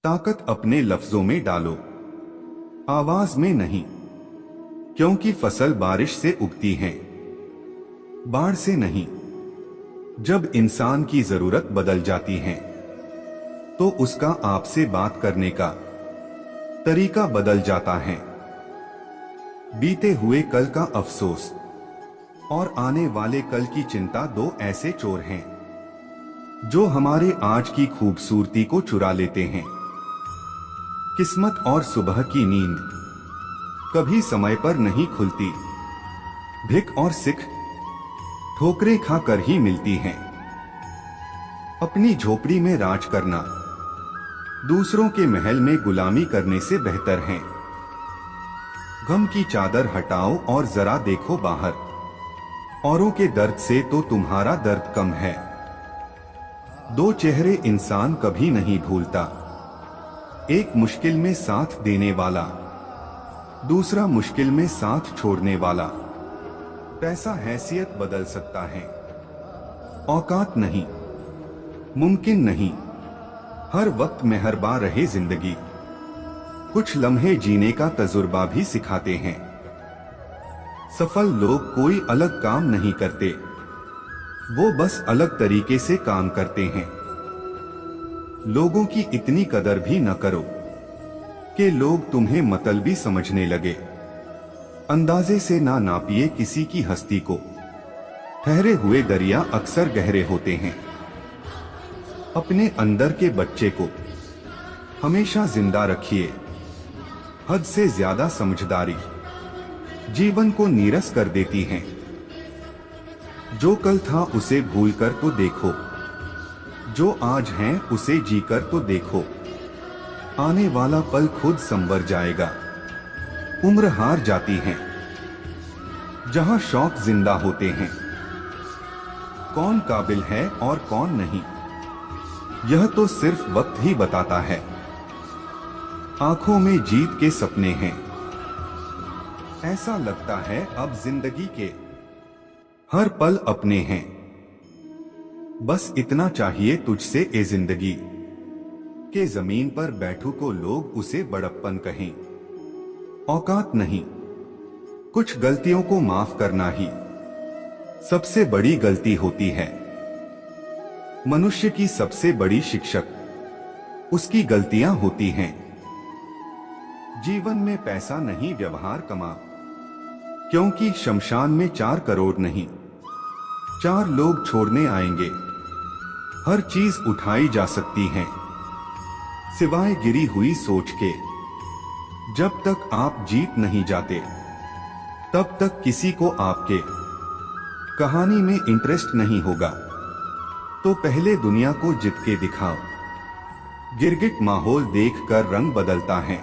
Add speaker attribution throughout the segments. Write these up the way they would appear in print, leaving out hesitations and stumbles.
Speaker 1: ताकत अपने लफ्जों में डालो, आवाज में नहीं, क्योंकि फसल बारिश से उगती है, बाढ़ से नहीं। जब इंसान की जरूरत बदल जाती है तो उसका आपसे बात करने का तरीका बदल जाता है। बीते हुए कल का अफसोस और आने वाले कल की चिंता दो ऐसे चोर हैं जो हमारे आज की खूबसूरती को चुरा लेते हैं। किस्मत और सुबह की नींद कभी समय पर नहीं खुलती। भिख और सिख ठोकरें खाकर ही मिलती हैं। अपनी झोपड़ी में राज करना दूसरों के महल में गुलामी करने से बेहतर है। गम की चादर हटाओ और जरा देखो बाहर, औरों के दर्द से तो तुम्हारा दर्द कम है। दो चेहरे इंसान कभी नहीं भूलता, एक मुश्किल में साथ देने वाला, दूसरा मुश्किल में साथ छोड़ने वाला। पैसा हैसियत बदल सकता है, औकात नहीं। मुमकिन नहीं हर वक्त मेहरबान रहे जिंदगी। कुछ लम्हे जीने का तजुर्बा भी सिखाते हैं। सफल लोग कोई अलग काम नहीं करते, वो बस अलग तरीके से काम करते हैं। लोगों की इतनी कदर भी न करो कि लोग तुम्हें मतलबी समझने लगे। अंदाजे से ना नापिए किसी की हस्ती को, ठहरे हुए दरिया अक्सर गहरे होते हैं। अपने अंदर के बच्चे को हमेशा जिंदा रखिए। हद से ज्यादा समझदारी जीवन को नीरस कर देती है। जो कल था उसे भूलकर तो देखो, जो आज है उसे जीकर तो देखो। आने वाला पल खुद संवर जाएगा। उम्र हार जाती है जहां शौक जिंदा होते हैं। कौन काबिल है और कौन नहीं, यह तो सिर्फ वक्त ही बताता है। आंखों में जीत के सपने हैं, ऐसा लगता है अब जिंदगी के हर पल अपने हैं। बस इतना चाहिए तुझसे ए जिंदगी के जमीन पर बैठू को लोग उसे बड़प्पन कहें। औकात नहीं, कुछ गलतियों को माफ करना ही सबसे बड़ी गलती होती है। मनुष्य की सबसे बड़ी शिक्षक उसकी गलतियां होती हैं। जीवन में पैसा नहीं व्यवहार कमा, क्योंकि शमशान में 4 करोड़ नहीं 4 लोग छोड़ने आएंगे। हर चीज उठाई जा सकती है सिवाय गिरी हुई सोच के। जब तक आप जीत नहीं जाते तब तक किसी को आपके कहानी में इंटरेस्ट नहीं होगा। तो पहले दुनिया को जित के दिखाओ। गिरगिट माहौल देखकर रंग बदलता है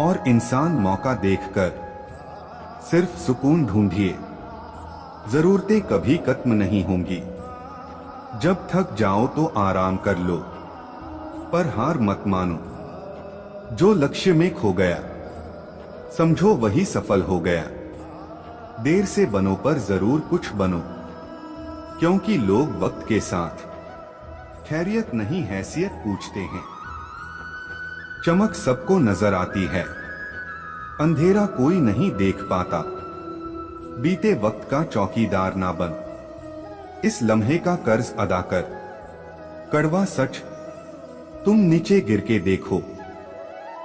Speaker 1: और इंसान मौका देखकर सिर्फ सुकून ढूंढिए। जरूरतें कभी खत्म नहीं होंगी। जब थक जाओ तो आराम कर लो, पर हार मत मानो। जो लक्ष्य में खो गया समझो वही सफल हो गया। देर से बनो पर जरूर कुछ बनो, क्योंकि लोग वक्त के साथ खैरियत नहीं हैसियत पूछते हैं। चमक सबको नजर आती है, अंधेरा कोई नहीं देख पाता। बीते वक्त का चौकीदार ना बन, इस लम्हे का कर्ज अदा कर। कड़वा सच, तुम नीचे गिर के देखो,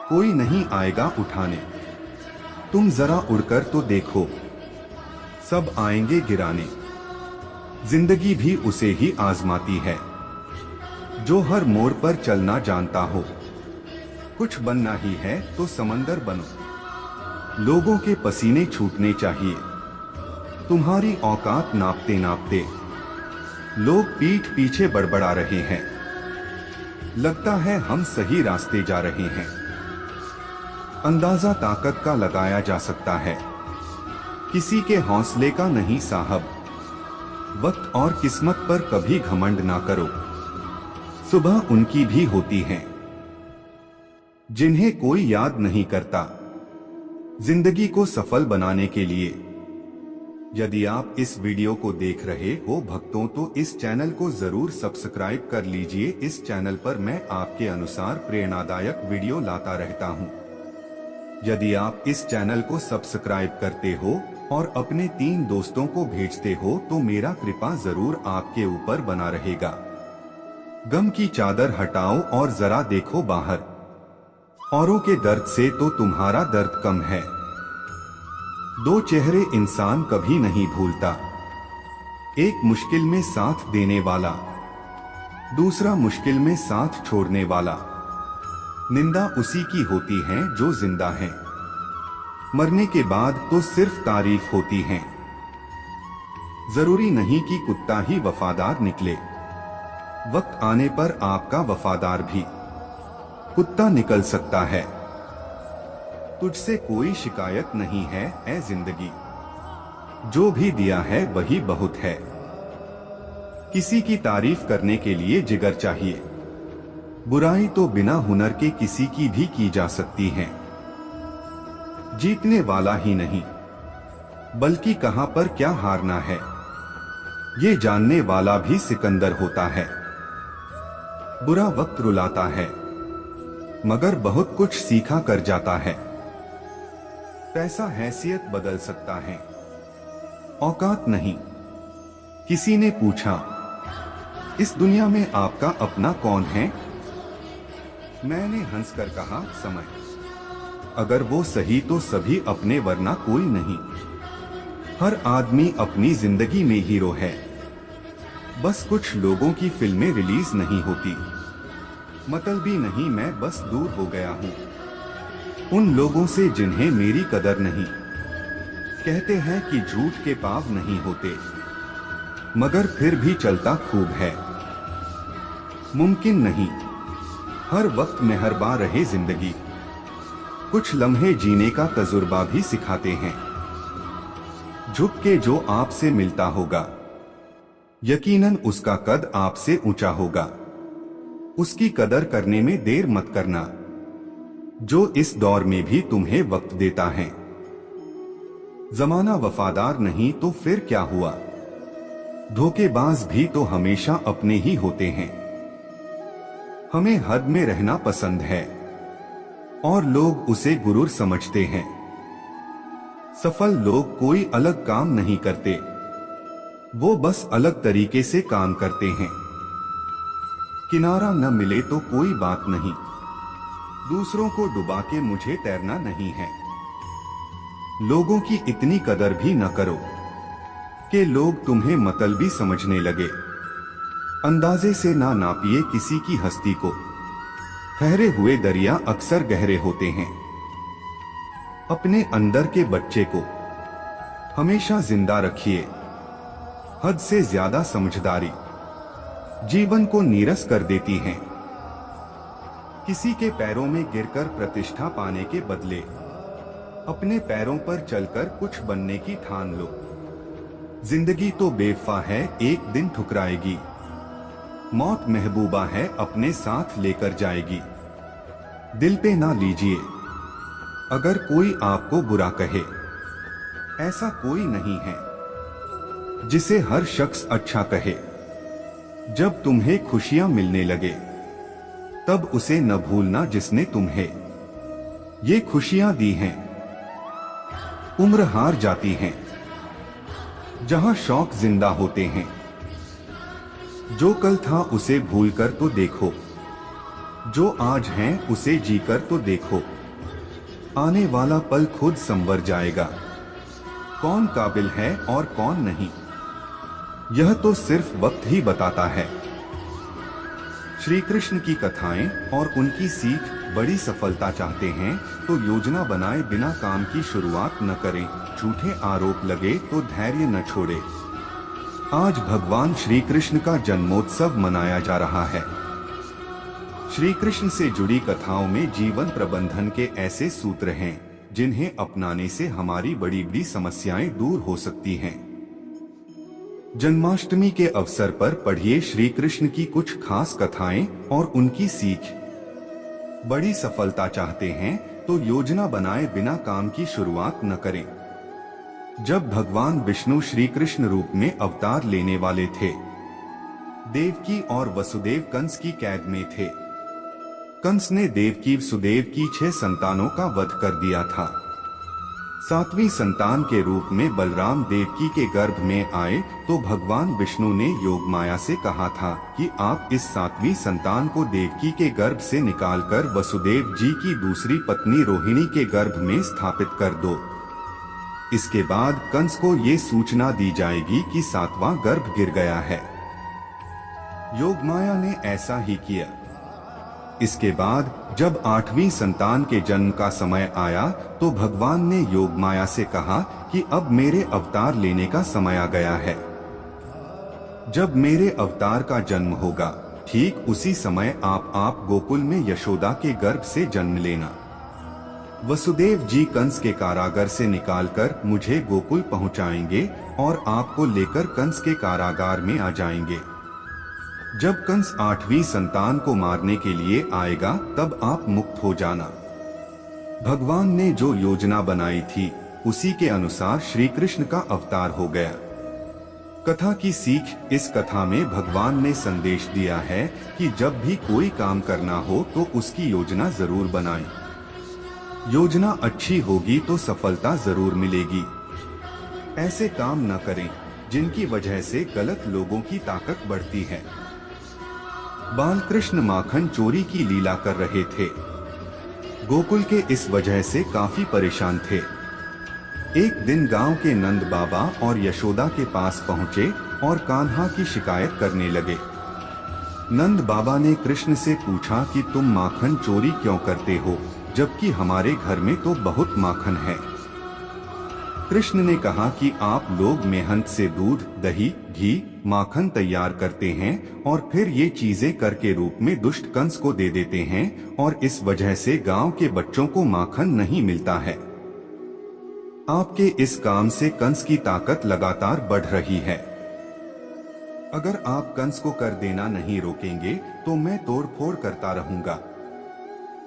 Speaker 1: कोई नहीं आएगा उठाने। तुम जरा उड़कर तो देखो, सब आएंगे गिराने। जिंदगी भी उसे ही आजमाती है जो हर मोड़ पर चलना जानता हो। कुछ बनना ही है तो समंदर बनो। लोगों के पसीने छूटने चाहिए तुम्हारी औकात नापते नापते। लोग पीठ पीछे बड़बड़ा रहे हैं, लगता है हम सही रास्ते जा रहे हैं। अंदाजा ताकत का लगाया जा सकता है, किसी के हौसले का नहीं साहब। वक्त और किस्मत पर कभी घमंड ना करो, सुबह उनकी भी होती है जिन्हें कोई याद नहीं करता। जिंदगी को सफल बनाने के लिए यदि आप इस वीडियो को देख रहे हो भक्तों तो इस चैनल को जरूर सब्सक्राइब कर लीजिए। इस चैनल पर मैं आपके अनुसार प्रेरणादायक वीडियो लाता रहता हूं। यदि आप इस चैनल को सब्सक्राइब करते हो और अपने 3 दोस्तों को भेजते हो तो मेरा कृपा जरूर आपके ऊपर बना रहेगा। गम की चादर हटाओ और जरा देखो बाहर, औरों के दर्द से तो तुम्हारा दर्द कम है। 2 चेहरे इंसान कभी नहीं भूलता, एक मुश्किल में साथ देने वाला, दूसरा मुश्किल में साथ छोड़ने वाला। निंदा उसी की होती है जो जिंदा है, मरने के बाद तो सिर्फ तारीफ होती है। जरूरी नहीं कि कुत्ता ही वफादार निकले, वक्त आने पर आपका वफादार भी कुत्ता निकल सकता है। तुझसे कोई शिकायत नहीं है ऐ जिंदगी, जो भी दिया है वही बहुत है। किसी की तारीफ करने के लिए जिगर चाहिए, बुराई तो बिना हुनर के किसी की भी की जा सकती है। जीतने वाला ही नहीं बल्कि कहां पर क्या हारना है, ये जानने वाला भी सिकंदर होता है। बुरा वक्त रुलाता है मगर बहुत कुछ सीखा कर जाता है। पैसा हैसियत बदल सकता है, औकात नहीं। किसी ने पूछा, इस दुनिया में आपका अपना कौन है? मैंने हंसकर कहा, समय। अगर वो सही तो सभी अपने, वरना कोई नहीं। हर आदमी अपनी जिंदगी में हीरो है, बस कुछ लोगों की फिल्में रिलीज नहीं होती। मतलबी नहीं, मैं बस दूर हो गया हूँ उन लोगों से जिन्हें मेरी कदर नहीं। कहते हैं कि झूठ के पाप नहीं होते, मगर फिर भी चलता खूब है। मुमकिन नहीं हर वक्त मेहरबान रहे जिंदगी, कुछ लम्हे जीने का तजुर्बा भी सिखाते हैं। झुक के जो आपसे मिलता होगा, यकीनन उसका कद आपसे ऊंचा होगा। उसकी कदर करने में देर मत करना, जो इस दौर में भी तुम्हें वक्त देता है। जमाना वफादार नहीं तो फिर क्या हुआ, धोखेबाज भी तो हमेशा अपने ही होते हैं। हमें हद में रहना पसंद है और लोग उसे गुरूर समझते हैं। सफल लोग कोई अलग काम नहीं करते, वो बस अलग तरीके से काम करते हैं। किनारा न मिले तो कोई बात नहीं, दूसरों को डुबा के मुझे तैरना नहीं है। लोगों की इतनी कदर भी न करो कि लोग तुम्हें मतलबी समझने लगे। अंदाजे से ना नापिए किसी की हस्ती को, ठहरे हुए दरिया अक्सर गहरे होते हैं। अपने अंदर के बच्चे को हमेशा जिंदा रखिए। हद से ज्यादा समझदारी जीवन को नीरस कर देती है। किसी के पैरों में गिरकर प्रतिष्ठा पाने के बदले अपने पैरों पर चलकर कुछ बनने की ठान लो। जिंदगी तो बेवफा है, एक दिन ठुकराएगी। मौत महबूबा है, अपने साथ लेकर जाएगी। दिल पे ना लीजिए अगर कोई आपको बुरा कहे, ऐसा कोई नहीं है जिसे हर शख्स अच्छा कहे। जब तुम्हें खुशियां मिलने लगे तब उसे न भूलना जिसने तुम्हें ये खुशियां दी हैं। उम्र हार जाती है जहां शौक जिंदा होते हैं। जो कल था उसे भूलकर तो देखो, जो आज है उसे जीकर तो देखो। आने वाला पल खुद संवर जाएगा, कौन काबिल है और कौन नहीं, यह तो सिर्फ वक्त ही बताता है। श्री कृष्ण की कथाएं और उनकी सीख, बड़ी सफलता चाहते हैं तो योजना बनाए बिना काम की शुरुआत न करें। झूठे आरोप लगे तो धैर्य न छोड़े। आज भगवान श्री कृष्ण का जन्मोत्सव मनाया जा रहा है। श्री कृष्ण से जुड़ी कथाओं में जीवन प्रबंधन के ऐसे सूत्र हैं जिन्हें अपनाने से हमारी बड़ी बड़ी समस्याएं दूर हो सकती हैं। जन्माष्टमी के अवसर पर पढ़िए श्री कृष्ण की कुछ खास कथाएं और उनकी सीख। बड़ी सफलता चाहते हैं तो योजना बनाए बिना काम की शुरुआत न करें। जब भगवान विष्णु श्री कृष्ण रूप में अवतार लेने वाले थे, देवकी और वसुदेव कंस की कैद में थे। कंस ने देवकी सुदेव की 6 संतानों का वध कर दिया था। 7वीं संतान के रूप में बलराम देवकी के गर्भ में आए तो भगवान विष्णु ने योग माया से कहा था कि आप इस 7वीं संतान को देवकी के गर्भ से निकालकर वसुदेव जी की दूसरी पत्नी रोहिणी के गर्भ में स्थापित कर दो। इसके बाद कंस को ये सूचना दी जाएगी कि 7वां गर्भ गिर गया है। योग माया ने ऐसा ही किया। इसके बाद जब 8वीं संतान के जन्म का समय आया तो भगवान ने योग माया से कहा कि अब मेरे अवतार लेने का समय आ गया है। जब मेरे अवतार का जन्म होगा, ठीक उसी समय आप गोकुल में यशोदा के गर्भ से जन्म लेना। वसुदेव जी कंस के कारागार से निकालकर मुझे गोकुल पहुंचाएंगे और आपको लेकर कंस के कारागार में आ जाएंगे। जब कंस 8वीं संतान को मारने के लिए आएगा तब आप मुक्त हो जाना। भगवान ने जो योजना बनाई थी उसी के अनुसार श्री कृष्ण का अवतार हो गया। कथा की सीख, इस कथा में भगवान ने संदेश दिया है कि जब भी कोई काम करना हो तो उसकी योजना जरूर बनाएं। योजना अच्छी होगी तो सफलता जरूर मिलेगी। ऐसे काम न करें जिनकी वजह से गलत लोगों की ताकत बढ़ती है। बालकृष्ण माखन चोरी की लीला कर रहे थे। गोकुल के इस वजह से काफी परेशान थे। एक दिन गांव के नंद बाबा और यशोदा के पास पहुंचे और कान्हा की शिकायत करने लगे। नंद बाबा ने कृष्ण से पूछा कि तुम माखन चोरी क्यों करते हो, जबकि हमारे घर में तो बहुत माखन है। कृष्ण ने कहा कि आप लोग मेहनत से दूध, दही, घी, माखन तैयार करते हैं और फिर ये चीजें कर के रूप में दुष्ट कंस को दे देते हैं और इस वजह से गांव के बच्चों को माखन नहीं मिलता है। आपके इस काम से कंस की ताकत लगातार बढ़ रही है। अगर आप कंस को कर देना नहीं रोकेंगे तो मैं तोड़ फोड़ करता रहूंगा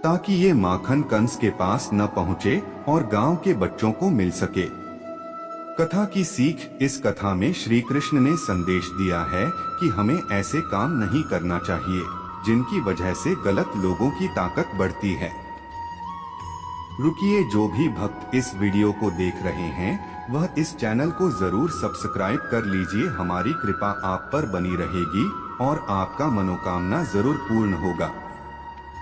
Speaker 1: ताकि ये माखन कंस के पास न पहुंचे और गांव के बच्चों को मिल सके। कथा की सीख, इस कथा में श्री कृष्ण ने संदेश दिया है कि हमें ऐसे काम नहीं करना चाहिए जिनकी वजह से गलत लोगों की ताकत बढ़ती है। रुकिए, जो भी भक्त इस वीडियो को देख रहे हैं वह इस चैनल को जरूर सब्सक्राइब कर लीजिए। हमारी कृपा आप पर बनी रहेगी और आपका मनोकामना जरूर पूर्ण होगा।